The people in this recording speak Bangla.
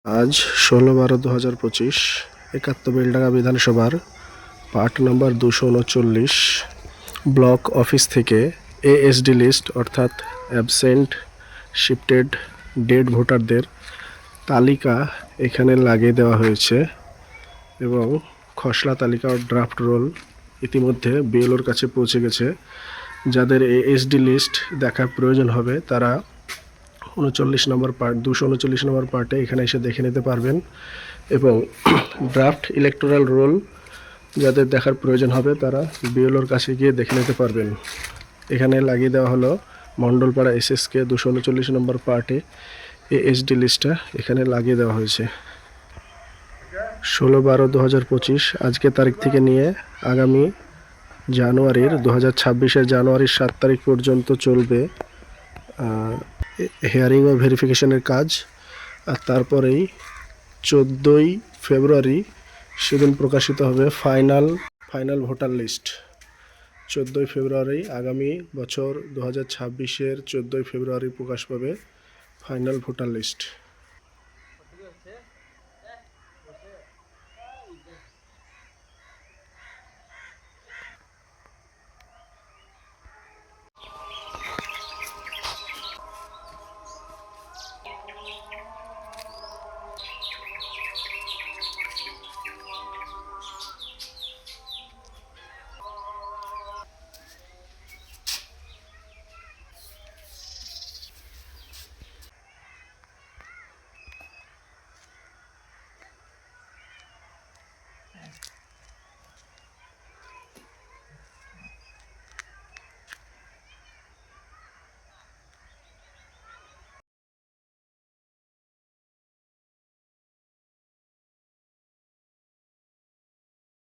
আজ 16/12/2025 একাত্তর বেলডাঙ্গা বিধানসভার পার্ট নাম্বার 239 ব্লক অফিস থেকে এএসডি লিস্ট অর্থাৎ অ্যাবসেন্ট শিফটেড ডেড ভোটারদের তালিকা এখানে লাগিয়ে দেওয়া হয়েছে এবং খসড়া তালিকা ও ড্রাফট রোল ইতিমধ্যে বিএলওর কাছে পৌঁছে গেছে। যাদের এএসডি লিস্ট দেখার প্রয়োজন হবে তারা 239 নম্বর পার্টে এখানে এসে দেখে নিতে পারবেন এবং ড্রাফট ইলেকটোরাল রোল যাদের দেখার প্রয়োজন হবে তারা বিএলওর কাছে গিয়ে দেখে নিতে পারবেন। এখানে লাগিয়ে দেওয়া হলো মণ্ডলপাড়া এসএসকে 239 নম্বর পার্টে এএসডি লিস্টটা এখানে লাগিয়ে দেওয়া হয়েছে। 16/12/2025 আজকে তারিখ থেকে নিয়ে আগামী জানুয়ারির 2026-এর জানুয়ারির 7 তারিখ পর্যন্ত চলবে হিয়ারিং ও ভেরিফিকেশনের কাজ। আর তারপরেই 14ই ফেব্রুয়ারি সেদিন প্রকাশিত হবে ফাইনাল ভোটার লিস্ট। 14ই ফেব্রুয়ারি আগামী বছর 2026-এর 14ই ফেব্রুয়ারি প্রকাশ পাবে ফাইনাল ভোটার লিস্ট।